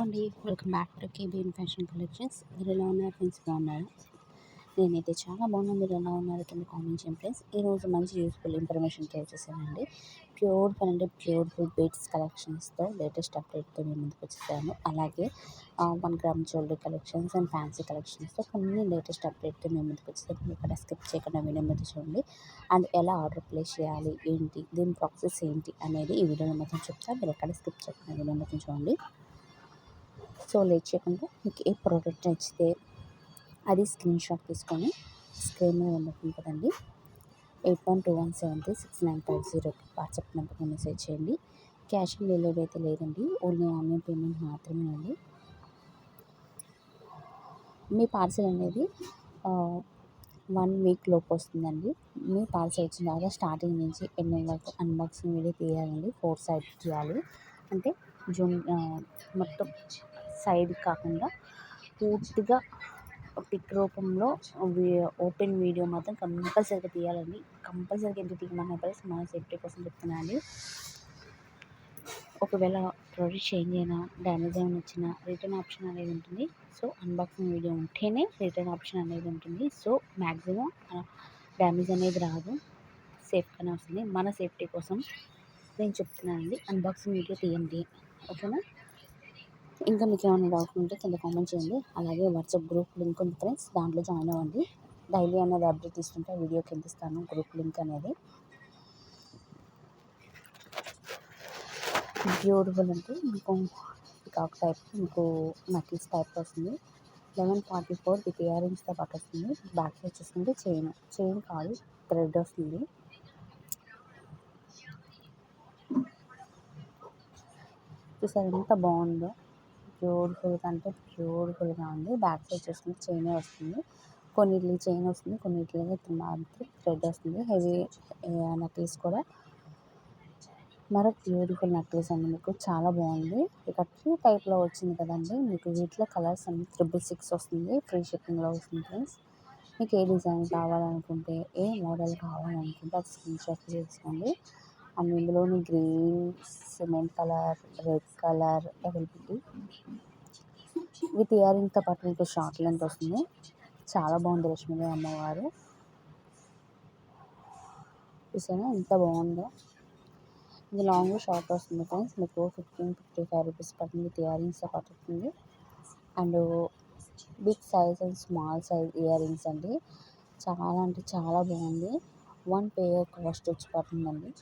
అండి. Welcome back to KBN fashion collections. మీరు ఎలా ఉన్నారు ఫ్రెండ్స్? బాగున్నారు? నేనైతే చాలా బాగున్నాను. మీరు ఎలా ఉన్నారు కింద కామెంట్ చేయండి ఫ్రెండ్స్. ఈరోజు మంచి యూస్ఫుల్ ఇన్ఫర్మేషన్తో వచ్చేసానండి. ప్యూర్ ఫుడ్ బీట్స్ కలెక్షన్స్తో లేటెస్ట్ అప్డేట్తో నేను ముందుకు వచ్చేసాను. అలాగే 1 gram jewellery collections and fancy కలెక్షన్స్తో కొన్ని లేటెస్ట్ అప్డేట్తో మేము ముందుకు వచ్చేసాను. ఇక్కడ స్కిప్ చేయకుండా వీడియో మీద చూడండి. అండ్ ఎలా ఆర్డర్ ప్లేస్ చేయాలి, ఏంటి, దీని ప్రాసెస్ ఏంటి అనేది ఈ వీడియోలో మొత్తం చెప్తాను. మీరు ఎక్కడ స్కిప్ చేయకుండా వీడియో మొత్తం చూడండి. సో లేట్ చేయకుండా మీకు ఏ ప్రోడక్ట్ నచ్చితే అది స్క్రీన్ షాట్ తీసుకొని స్క్రీన్ మీద ఉంటుంది కదండి 8121736950 వాట్సాప్ నెంబర్కి మెసేజ్ చేయండి. క్యాష్ ఆన్ డెలివరీ అయితే లేదండి, ఓన్లీ ఆన్లైన్ పేమెంట్ మాత్రమే అండి. మీ పార్సిల్ అనేది 1 వీక్ లోపు వస్తుందండి. మీ పార్సిల్ వచ్చిన తర్వాత స్టార్టింగ్ నుంచి ఎండింగ్ వరకు అన్బాక్సింగ్ వీడియో తీయాలండి. 4 సైడ్ తీయాలి. అంటే మొత్తం సైడ్ కాకుండా పూర్తిగా పిక్ రూపంలో ఓపెన్ వీడియో మాత్రం కంపల్సరీగా తీయాలండి. కంపల్సరీగా ఎందుకు తీయమన్నా మన సేఫ్టీ కోసం చెప్తున్నా అండి. ఒకవేళ ప్రోడక్ట్ చేంజ్ అయినా, డ్యామేజ్ ఏమైనా వచ్చినా రిటర్న్ ఆప్షన్ అనేది ఉంటుంది. సో అన్బాక్సింగ్ వీడియో ఉంటేనే రిటర్న్ ఆప్షన్ అనేది ఉంటుంది. సో మ్యాక్సిమం డ్యామేజ్ అనేది రాదు, సేఫ్గానే వస్తుంది. మన సేఫ్టీ కోసం నేను చెప్తున్నానండి, అన్బాక్సింగ్ వీడియో తీయండి, ఓకేనా. ఇంకా మీకు ఏమైనా డౌట్ ఉంటే కింద కామెంట్ చేయండి. అలాగే వాట్సాప్ గ్రూప్ లింక్ ఉంది ఫ్రెండ్స్, దాంట్లో జాయిన్ అవ్వండి. డైలీ అనేది అప్డేట్ ఇస్తుంటే వీడియో కింద ఇస్తాను గ్రూప్ లింక్ అనేది. బ్యూటిఫుల్ అంటే మీకు పికాక్ టైప్, మీకు నక్లీస్ టైప్ వస్తుంది. 1144 విత్ ఇయర్ రింగ్స్తో పాటు వస్తుంది. బ్యాక్ వచ్చేసింది చైన్ కాదు, థ్రెడ్ వస్తుంది. చూసారు ఎంత బాగుందో, బ్యూటిఫుల్గా అంటే బ్యూటిఫుల్గా ఉంది. బ్యాక్ సైడ్ చూసుకుంటే చైనే వస్తుంది. కొన్నిటికి చైన్ వస్తుంది, కొన్నిటికి మాత్రం థ్రెడ్ వస్తుంది. హెవీ నక్లీస్ కూడా మరొక బ్యూటిఫుల్ నక్లీస్ అండి. మీకు చాలా బాగుంది. ఇక 2 టైప్లో వచ్చింది కదండి. మీకు వీటిలో కలర్స్ అన్ని 666 వస్తుంది. ఫ్రీ షిప్పింగ్లో వస్తుంది ఫ్రెండ్స్. మీకు ఏ డిజైన్ కావాలనుకుంటే, ఏ మోడల్ కావాలనుకుంటే అది స్క్రీన్ షాట్ తీసుకోండి. అండ్ ఇందులోని green, cement colour, red colour availability with ear రింగ్తో పాటు మీకు షార్ట్ లెంత్ వస్తుంది. చాలా బాగుంది లక్ష్మీదేవి అమ్మవారు. చూసారా ఎంత బాగుందో. ఇది లాంగ్ షార్ట్ వస్తుంది ఫ్రెండ్స్. మీకు 1555 రూపీస్ పడుతుంది. విత్ ఇయర్ రింగ్స్తో పాటు వస్తుంది. And big size and small size earrings అండి. చాలా అంటే చాలా బాగుంది. 1 పేర్ కాస్ట్ వచ్చి పడుతుందండి.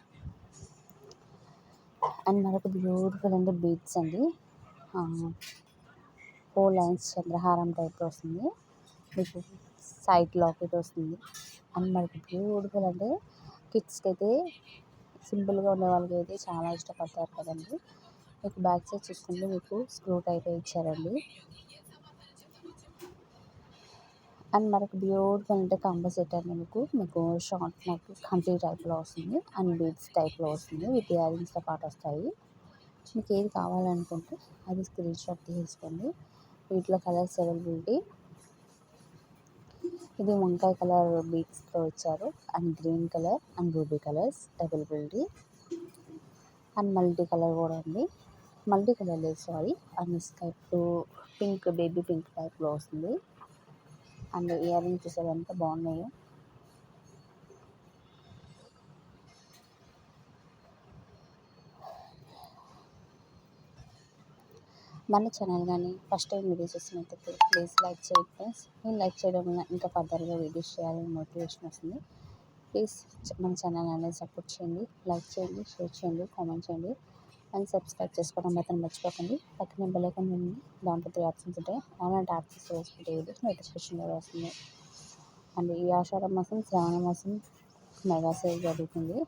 అండ్ మరొక బ్యూటిఫుల్ అంటే బీడ్స్ అండి. 4 లైన్స్ చంద్రహారం టైప్లో వస్తుంది. మీకు సైడ్ లాకెట్ వస్తుంది. అండ్ మరొక బ్యూటిఫుల్ అంటే కిడ్స్కి అయితే, సింపుల్గా ఉండే వాళ్ళకి అయితే చాలా ఇష్టపడతారు కదండి. మీకు బ్యాక్ సైడ్ చూసుకుంటే మీకు స్క్రూ టైప్ ఇచ్చారండి. అండ్ మరొక బ్యూటిఫుల్ అంటే కాంబో సెట్ అండి. మీకు షార్ట్ నెక్ కంప్లీట్ టైప్లో వస్తుంది. అండ్ బీడ్స్ టైప్లో వస్తుంది. విత్ ఇయర్ రింగ్స్తో పాటు వస్తాయి. మీకు ఏది కావాలనుకుంటే అది స్క్రీన్ షాట్ తీసుకోండి. వీటిలో కలర్స్ అవైలబిలిటీ, ఇది వంకాయ కలర్ బీడ్స్తో ఇచ్చారు. And green colour and ruby colours availability. And multi colour కూడా ఉంది. మల్టీ కలర్ లేదు, sorry. And sky blue, pink, baby pink టైప్లో వస్తుంది. అండ్ ఇయర్ రింగ్స్ చూసారు ఎంత బాగున్నాయో. మన ఛానల్ కానీ ఫస్ట్ టైం వీడియోస్ చూస్తున్నట్లయితే ప్లీజ్ లైక్ చేయండి ఫ్రెండ్స్. నేను లైక్ చేయడం వల్ల ఇంకా ఫర్దర్గా వీడియోస్ చేయాలని మోటివేషన్ వస్తుంది. ప్లీజ్ మన ఛానల్ అనేది సపోర్ట్ చేయండి. లైక్ చేయండి, షేర్ చేయండి, కామెంట్ చేయండి. అండ్ సబ్స్క్రైబ్ చేసుకోవడం మాత్రం మర్చిపోకండి. పక్కన బెల్ ఐకాన్ ఉంది, దాంట్లో 3 ఆప్షన్స్ ఉంటాయి. ఆన్లైన్ ట్యాప్ చేసి వేసుకుంటే వీడియోస్ నోటిఫికేషన్ కూడా వస్తుంది. అండ్ ఈ ఆషాఢ మాసం, శ్రావణ మాసం మెగా సేల్ జరుగుతుంది.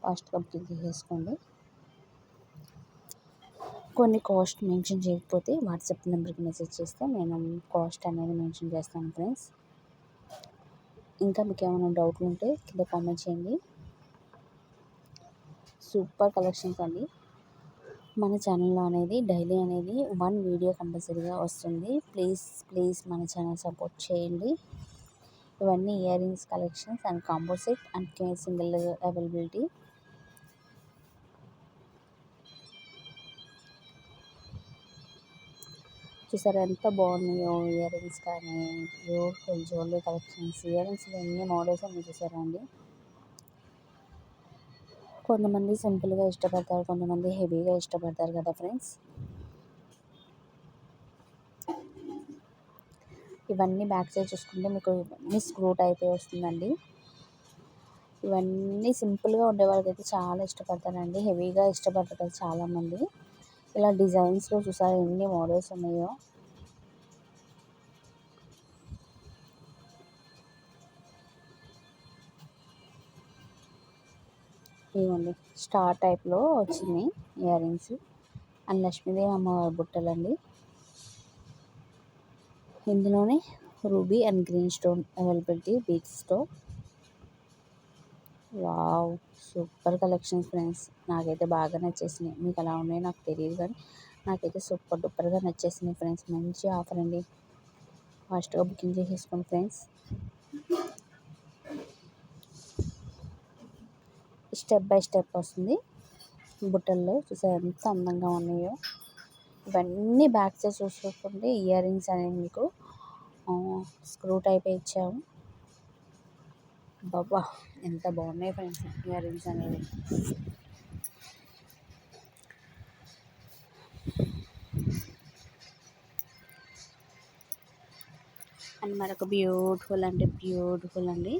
ఫాస్ట్ కంప్లీట్ చేసుకోండి. కొన్ని కాస్ట్ మెన్షన్ చేయకపోతే వాట్సాప్ నెంబర్కి మెసేజ్ చేస్తే నేను కాస్ట్ అనేది మెన్షన్ చేస్తాను ఫ్రెండ్స్. ఇంకా మీకు ఏమైనా డౌట్లు ఉంటే కింద కామెంట్ చేయండి. సూపర్ కలెక్షన్స్ అండి. మన ఛానల్లో అనేది డైలీ అనేది 1 వీడియో కంపల్సరీగా వస్తుంది. ప్లీజ్ మన ఛానల్ సపోర్ట్ చేయండి. ఇవన్నీ ear rings collections and combo set and single availability. చూసారా ఎంత బాగున్నాయో ఇయర్ రింగ్స్ కానీ బ్యూటిఫుల్ జ్యువెలరీ కలెక్షన్స్. ఇయర్ రింగ్స్లో ఎన్ని మోడల్స్ ఉన్నాయి చూసారా అండి. కొంతమంది సింపుల్గా ఇష్టపడతారు, కొంతమంది హెవీగా ఇష్టపడతారు కదా ఫ్రెండ్స్. ఇవన్నీ బ్యాక్ సైడ్ చూసుకుంటే మీకు ఇవన్నీ స్క్రూ టైప్ వస్తుందండి. ఇవన్నీ సింపుల్గా ఉండే వాళ్ళకైతే చాలా ఇష్టపడతారండి, హెవీగా ఇష్టపడతారు చాలామంది. ఇలా డిజైన్స్లో చూసారా ఎన్ని మోడల్స్ ఉన్నాయో. ఇవ్వండి స్టార్ టైప్లో వచ్చినాయి ఇయర్ రింగ్స్ అండ్ లక్ష్మీదేవి అమ్మవారి బుట్టలండి. ఇందులోనే ruby and green stone availability బీడ్స్తో. Wow, super collections friends. నాకైతే బాగా నచ్చేసినాయి. మీకు ఎలా ఉన్నాయో నాకు తెలియదు కానీ నాకైతే సూపర్ డూపర్గా నచ్చేసినాయి ఫ్రెండ్స్. మంచి ఆఫర్ అండి, ఫాస్ట్గా బుకింగ్ చేసేసుకోండి ఫ్రెండ్స్. స్టెప్ బై స్టెప్ వస్తుంది బుట్టల్లో. చూసారు ఎంత అందంగా ఉన్నాయో. ఇవన్నీ బ్యాక్ సైడ్ చూసుకుంటే ఇయర్ రింగ్స్ అనేవి మీకు స్క్రూ టైప్ ఇచ్చాము. బాబా ఎంత బాగున్నాయి ఫ్రెండ్స్ ఇయర్ రింగ్స్ అనేవి. అండ్ మరొక బ్యూటిఫుల్ అంటే బ్యూటిఫుల్ అండి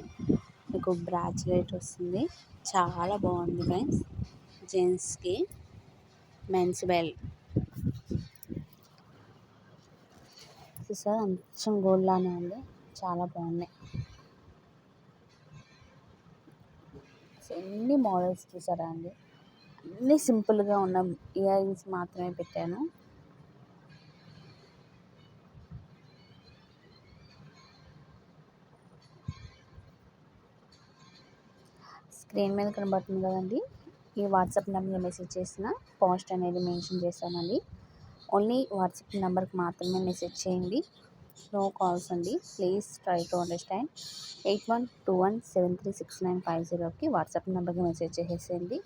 మీకు బ్రాచ్లెట్ వస్తుంది. చాలా బాగుంది ఫ్రెండ్స్. జెంట్స్కి మెన్స్ బెల్ చూసారా కొంచెం గోల్డ్ లానే ఉంది, చాలా బాగున్నాయి. ఎన్ని మోడల్స్ చూసారా అండి. అన్నీ సింపుల్గా ఉన్న ఇయర్ రింగ్స్ మాత్రమే పెట్టాను. స్క్రీన్ మీద కనబడుతుంది కదండి, ఈ వాట్సాప్ నెంబర్కి మెసేజ్ చేసిన కాస్ట్ అనేది మెన్షన్ చేస్తానండి. ఓన్లీ వాట్సాప్ నెంబర్కి మాత్రమే మెసేజ్ చేయండి, నో కాల్స్ అండి. Please try to understand. 8121736950కి వాట్సాప్ నెంబర్కి మెసేజ్ చేసేసేయండి.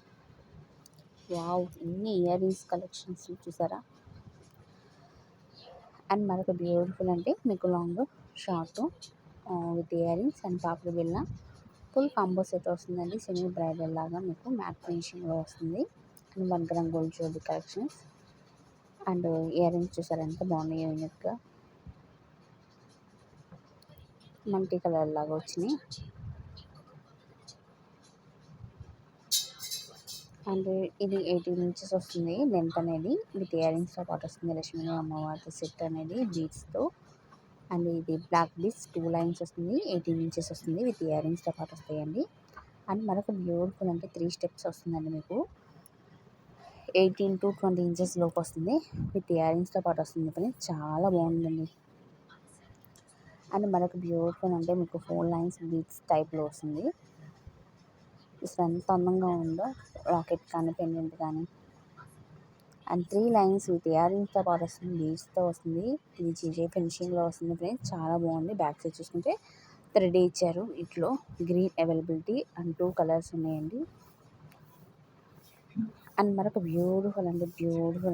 వావ్, ఇన్ని ఇయర్ రింగ్స్ కలెక్షన్స్ చూసారా. అండ్ మరొక బ్యూటిఫుల్ అంటే మీకు long short with earrings and పాపడి బిళ్ళ ఫుల్ కాంబో సెట్ వస్తుందండి. సెమీ బ్రైడల్ లాగా మీకు మ్యాట్ ఫినిషింగ్లో వస్తుంది. And 1 gram gold jewellery collections and earrings చూసారా ఎంత బాగున్నాయి, యూనిక్గా మల్టీ కలర్ లాగా వచ్చినాయి. అండ్ ఇది 18 ఇంచెస్ వస్తుంది లెంత్ అనేది, విత్ ఇయర్ రింగ్స్తో పాటు వస్తుంది. లక్ష్మీ అమ్మవారి సెట్ అనేది బీడ్స్తో. అండ్ ఇది బ్లాక్ బీడ్స్ 2 లైన్స్ వస్తుంది, 18 ఇంచెస్ వస్తుంది, విత్ ఇయర్ రింగ్స్తో పాటు వస్తాయండి. అండ్ మరొక బ్యూటిఫుల్ అంటే 3 స్టెప్స్ వస్తుందండి మీకు, 18 to 20 ఇంచెస్ లోపు వస్తుంది, విత్ ఇయర్ రింగ్స్తో పాటు వస్తుంది ఫ్రెండ్స్. చాలా బాగుందండి. అండ్ మరొక బ్యూటిఫుల్ అంటే మీకు 4 లైన్స్ బీడ్స్ టైప్లో వస్తుంది. అసలు ఎంత అందంగా ఉందో, రాకెట్ కానీ పెండెంట్ కానీ. అండ్ 3 లైన్స్ విత్ ఇయర్ రింగ్స్తో పాటు వస్తుంది, బీడ్స్తో వస్తుంది. ఇది జీజే ఫినిషింగ్లో వస్తుంది ఫ్రెండ్స్, చాలా బాగుంది. బ్యాక్ సైడ్ చూసుకుంటే థ్రెడ్ ఇచ్చారు. ఇట్లో గ్రీన్ అవైలబిలిటీ అండ్ 2 కలర్స్ ఉన్నాయండి. అండ్ మరొక బ్యూటిఫుల్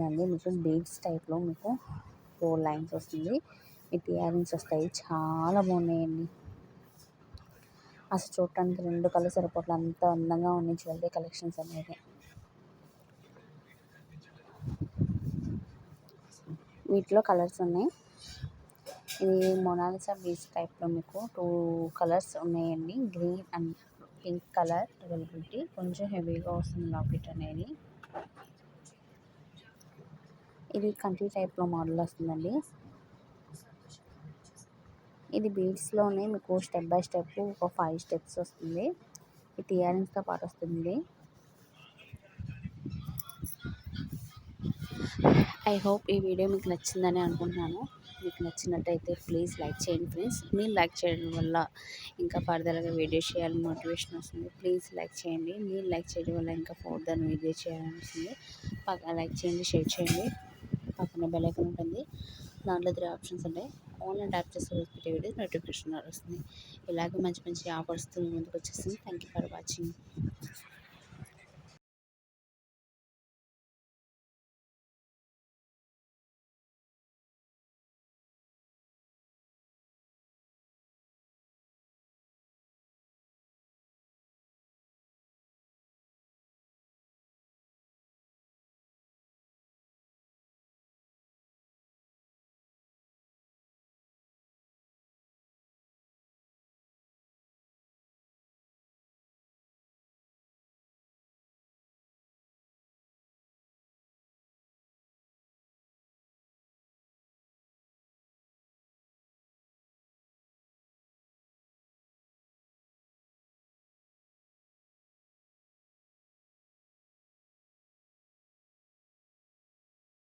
అండి మీకు బీడ్స్ టైప్లో మీకు 4 లైన్స్ వస్తుంది, విత్ ఇయర్ రింగ్స్ వస్తాయి. చాలా బాగున్నాయండి. అసలు చూడటానికి 2 కళ్ళు సరిపోవట్లేదు, అంత అందంగా ఉన్నాయి జ్యువెలరీ కలెక్షన్స్ అనేది. వీటిలో కలర్స్ ఉన్నాయి. ఇది మొనాలిసా బీడ్స్ టైప్లో మీకు 2 కలర్స్ ఉన్నాయండి, green and pink colour availability. కొంచెం హెవీగా వస్తుంది లాకెట్ అనేది. ఇది కంటి టైప్లో మోడల్ వస్తుందండి. ఇది బీడ్స్లోనే మీకు స్టెప్ బై స్టెప్ ఒక 5 స్టెప్స్ వస్తుంది, విత్ ఇయర్ రింగ్స్తో పాటు వస్తుంది. ఐ హోప్ ఈ వీడియో మీకు నచ్చిందని అనుకుంటున్నాను. మీకు నచ్చినట్టయితే ప్లీజ్ లైక్ చేయండి ఫ్రెండ్స్. మీరు లైక్ చేయడం వల్ల ఇంకా ఫర్దర్గా వీడియో చేయాలని మోటివేషన్ వస్తుంది. ప్లీజ్ లైక్ చేయండి. మీరు లైక్ చేయడం వల్ల ఇంకా ఫర్దర్ వీడియో చేయాలనిపిస్తుంది. పక్కన లైక్ చేయండి, షేర్ చేయండి. పక్కన బెల్ ఐకాన్ ఉంటుంది, దాంట్లో 3 ఆప్షన్స్ ఉంటాయి. ఆన్లైన్ ట్యాప్ చేస్తే పెట్టే వీడియో నోటిఫికేషన్ వస్తుంది. ఇలాగే మంచి మంచి ఆఫర్స్తో ముందుకు వచ్చేస్తుంది. Thank you for watching.